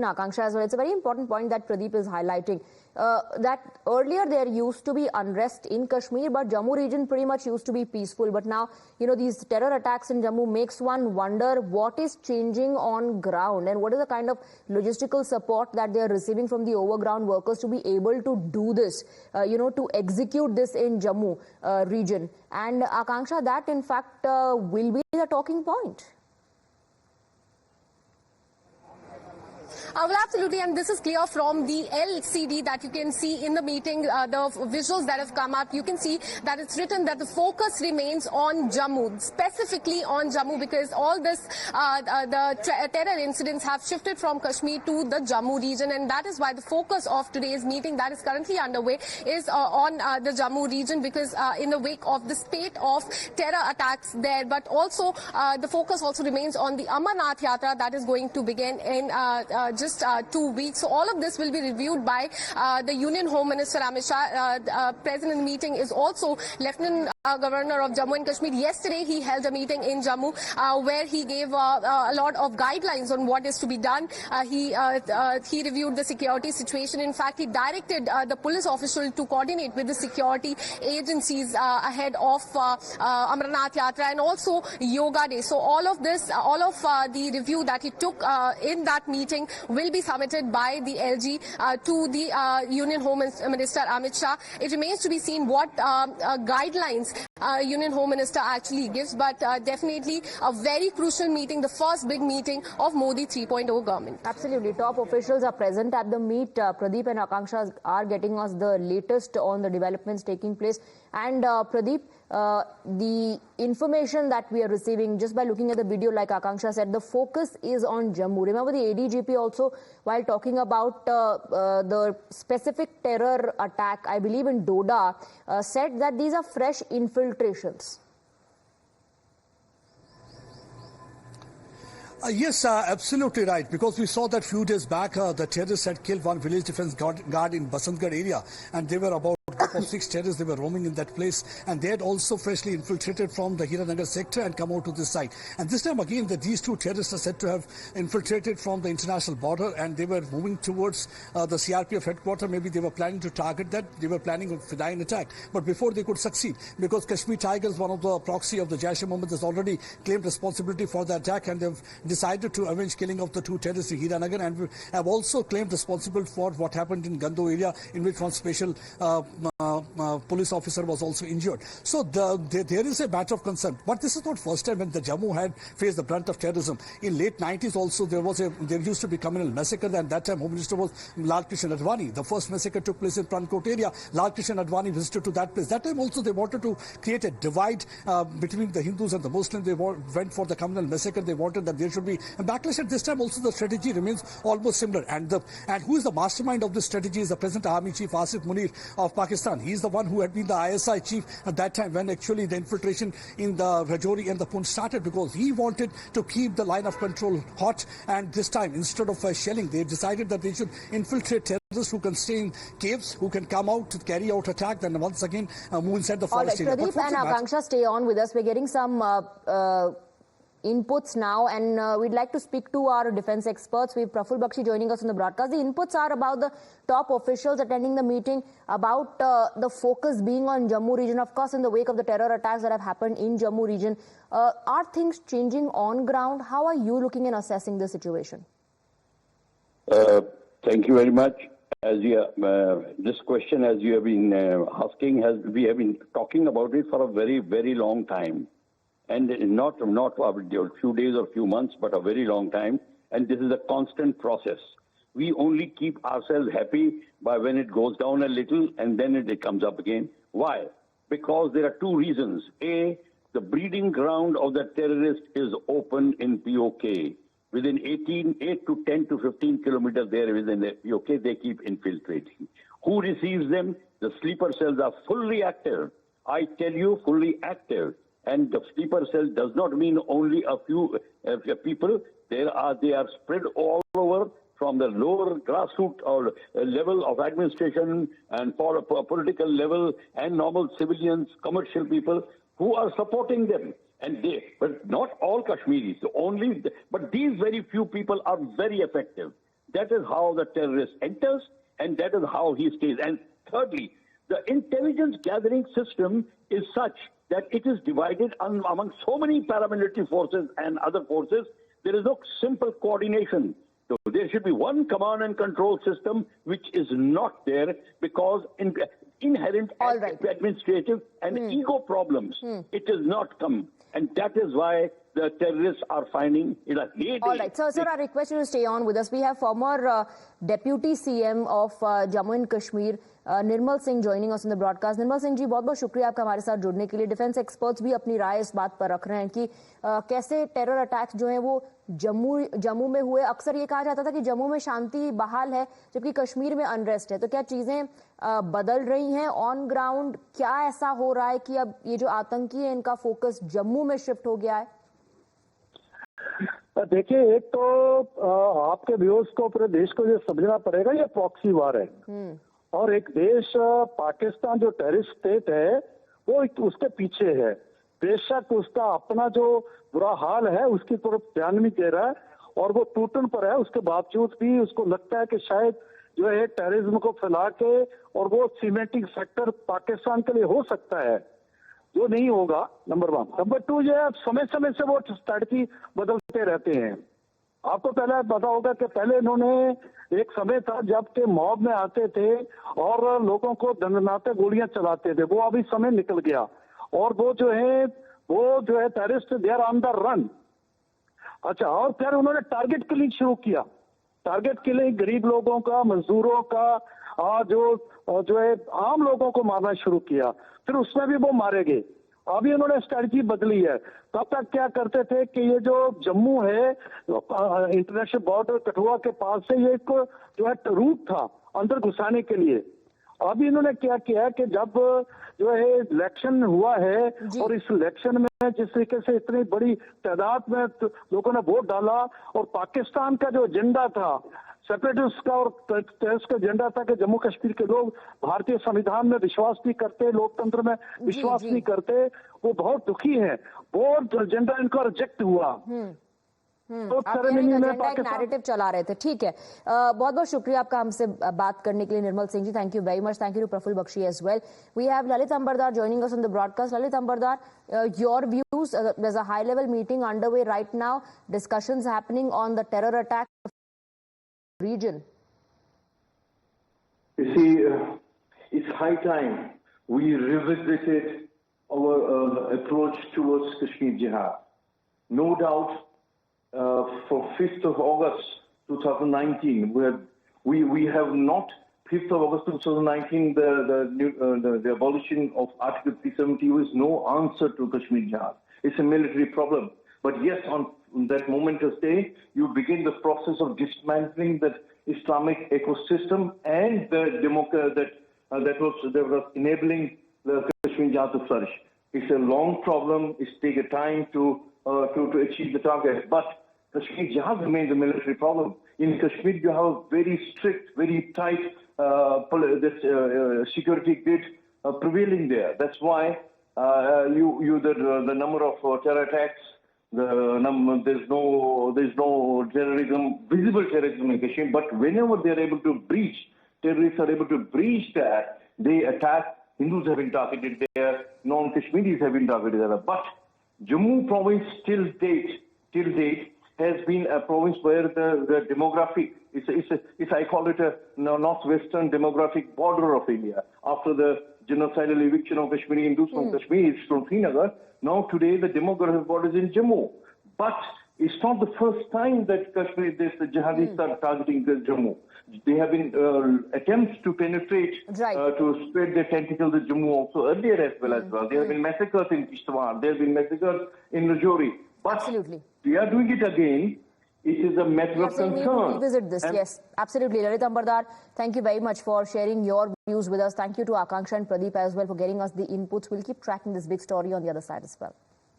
Akanksha as well. It's a very important point that Pradeep is highlighting. That earlier there used to be unrest in Kashmir, but Jammu region pretty much used to be peaceful. But now, these terror attacks in Jammu makes one wonder what is changing on ground and what is the kind of logistical support that they are receiving from the overground workers to be able to do this, to execute this in Jammu region. And Akanksha, that in fact will be the talking point. Well, absolutely, and this is clear from the LCD that you can see in the meeting, the visuals that have come up. You can see that it's written that the focus remains on Jammu, specifically on Jammu, because all this, the terror incidents have shifted from Kashmir to the Jammu region, and that is why the focus of today's meeting that is currently underway is on the Jammu region, because in the wake of the spate of terror attacks there, but also the focus also remains on the Amarnath Yatra that is going to begin in just 2 weeks. So all of this will be reviewed by the Union Home Minister Amit Shah. Present in the meeting is also Lieutenant Governor of Jammu and Kashmir. Yesterday he held a meeting in Jammu where he gave a lot of guidelines on what is to be done. He reviewed the security situation. In fact, he directed the police official to coordinate with the security agencies ahead of Amarnath Yatra and also Yoga Day. So all of this, all of the review that he took in that meeting will be submitted by the LG to the Union Home Minister Amit Shah. It remains to be seen what guidelines Union Home Minister actually gives, but definitely a very crucial meeting, the first big meeting of Modi 3.0 government. Absolutely. Top officials are present at the meet. Pradeep and Akanksha are getting us the latest on the developments taking place. And Pradeep, the information that we are receiving just by looking at the video, like Akanksha said, the focus is on Jammu. Remember, the ADGP also, while talking about the specific terror attack, I believe in Doda, said that these are fresh infiltrations. Yes, absolutely right. Because we saw that few days back, the terrorists had killed one village defense guard in Basantgarh area, and they were about a group of 6 terrorists. They were roaming in that place, and they had also freshly infiltrated from the Hiranagar sector and come out to this side. And this time again, these 2 terrorists are said to have infiltrated from the international border, and they were moving towards the CRPF headquarters. Maybe they were planning to target that. They were planning a Fidayeen attack. But before they could succeed, because Kashmir Tigers, one of the proxy of the Jaish-e-Mohammed, has already claimed responsibility for the attack, and they've decided to avenge killing of the 2 terrorists in Hiranagar, and have also claimed responsible for what happened in Gando area, in which one special police officer was also injured. So there is a matter of concern. But this is not first time when the Jammu had faced the brunt of terrorism. In late 90s also there used to be communal massacre, and that time Home Minister was Lal Krishan Advani. The first massacre took place in Prankot area. Lal Krishan Advani visited to that place. That time also they wanted to create a divide between the Hindus and the Muslims. They went for the communal massacre. They wanted that there should be a backlash. At this time also the strategy remains almost similar. And who is the mastermind of this strategy is the present Army Chief Asif Munir of Pakistan. He is the one who had been the ISI chief at that time when actually the infiltration in the Rajouri and the Poonch started, because he wanted to keep the line of control hot. And this time, instead of shelling, they decided that they should infiltrate terrorists who can stay in caves, who can come out to carry out attack, then once again move inside the forest area. Pradeep and Akanksha, stay on with us. We're getting some inputs now, and we'd like to speak to our defense experts. We have Praful Bakshi joining us on the broadcast. The inputs are about the top officials attending the meeting, about the focus being on Jammu region, of course, in the wake of the terror attacks that have happened in Jammu region. Are things changing on ground? How are you looking and assessing the situation? Thank you very much. As this question, as you have been asking, we have been talking about it for a very, very long time. And not a few days or few months, but a very long time. And this is a constant process. We only keep ourselves happy by when it goes down a little and then it comes up again. Why? Because there are 2 reasons. A, the breeding ground of the terrorist is open in POK. Within 8 to 10 to 15 kilometers there within the POK, they keep infiltrating. Who receives them? The sleeper cells are fully active. I tell you, fully active. And the sleeper cell does not mean only a few people. They are spread all over, from the lower grassroots or level of administration and for a political level, and normal civilians, commercial people who are supporting them. But not all Kashmiris, but these very few people are very effective. That is how the terrorist enters, and that is how he stays. And thirdly, the intelligence gathering system is such that it is divided among so many paramilitary forces and other forces. There is no simple coordination. So there should be one command and control system, which is not there because inherent administrative and ego problems. It has not come. And that is why the terrorists are finding it a heyday. All right. So, sir, I request you to stay on with us. We have former Deputy CM of Jammu and Kashmir, Nirmal Singh joining us on the broadcast. निर्मल सिंह जी, बहुत बहुत शुक्रिया आपका हमारे साथ जुड़ने के लिए. Defence experts भी अपनी राय इस बात पर रख रहे हैं कि कैसे टेरर अटैक्स जो हैं वो जम्मू में हुए. अक्सर ये कहा जाता था कि जम्मू में शांति बहाल है जबकि कश्मीर में अनरेस्ट है. तो क्या चीजें बदल रही हैं ऑन ग्राउंड? क्या ऐसा हो रहा है कि अब ये जो आतंकी है इनका फोकस जम्मू में शिफ्ट हो गया है? देखिए, एक तो आपके व्यूअर्स को पूरे देश को ये समझना पड़ेगा, ये प्रॉक्सी वार है और एक देश पाकिस्तान जो टेररिस्ट स्टेट है वो उसके पीछे है. बेशक उसका अपना जो बुरा हाल है उसकी तरफ ध्यान नहीं दे रहा है और वो टूटन पर है. उसके बावजूद भी उसको लगता है कि शायद जो है टेररिज्म को फैला के और वो सीमेंटिंग फैक्टर पाकिस्तान के लिए हो सकता है, जो नहीं होगा. नंबर 1. नंबर 2, ये समय समय से वो स्ट्रैटेजी बदलते रहते हैं. आपको पहले पता होगा कि पहले इन्होंने एक समय था जब के मॉब में आते थे और लोगों को दंडनाते गोलियां चलाते थे. वो अभी समय निकल गया और वो जो है terrorist they are on the run. अच्छा, और फिर उन्होंने टारगेट किलिंग शुरू किया. टारगेट किलिंग गरीब लोगों का, मजदूरों का, जो है आम लोगों को मारना शुरू किया. फिर उसमें भी वो मारे गए. अभी उन्होंने स्ट्रेटजी बदली है. तब तक क्या करते थे कि ये जो जम्मू है इंटरनेशनल बॉर्डर कठुआ के पास से ये एक जो है रूट था अंदर घुसाने के लिए. अभी इन्होंने क्या किया कि जब जो है इलेक्शन हुआ है और इस इलेक्शन में जिस तरीके से इतनी बड़ी तादाद में लोगों ने वोट डाला और पाकिस्तान का जो एजेंडा था सेपरेटिस्ट का और टेररिस्ट का एजेंडा था कि जम्मू कश्मीर के लोग भारतीय संविधान में विश्वास नहीं करते, लोकतंत्र में विश्वास नहीं करते, वो बहुत दुखी हैं. वो एजेंडा इनका रिजेक्ट हुआ. तो नैरेटिव चला रहे थे. ठीक है, बहुत बहुत शुक्रिया आपका हमसे बात करने के लिए Nirmal Singh ji. Thank you very much. Thank you to Prafulla Bakshi as well. We have Lalit Ambardar joining us on the broadcast. Lalit Ambardar, your views. There's a high level meeting underway right now. Discussions happening on the terror attack region. You see, it's high time we revisited our approach towards Kashmir Jihad. No doubt, for 5th of August 2019, we have not 5th of August 2019 the abolition of Article 370 was no answer to Kashmir Jihad. It's a military problem. But yes, on that momentous day, you begin the process of dismantling that Islamic ecosystem and the that was enabling the Kashmir Jihad to flourish. It's a long problem. It's taken time to achieve the target. But Kashmir Jihad remains a military problem. In Kashmir, you have a very strict, very tight security grid prevailing there. That's why the number of terror attacks. There's no terrorism, visible terrorism in Kashmir, but whenever they're able to breach, terrorists are able to breach that, they attack. Hindus have been targeted there, non-Kashmiris have been targeted there. But Jammu province till date has been a province where the demographic, I call it a northwestern demographic border of India. After the genocidal eviction of Kashmiri Hindus from Kashmir, from Srinagar, now today the demographic border is in Jammu. But it's not the first time that the jihadis are targeting Jammu. There have been attempts to penetrate, to spread their tentacles in Jammu also earlier as well. There have been massacres in Kishtwar, there have been massacres in Rajouri. But we are doing it again. It is a matter of concern. We need to revisit this. Yes, absolutely. Lalit Ambardar, thank you very much for sharing your views with us. Thank you to Akanksha and Pradeep as well for getting us the inputs. We'll keep tracking this big story on the other side as well.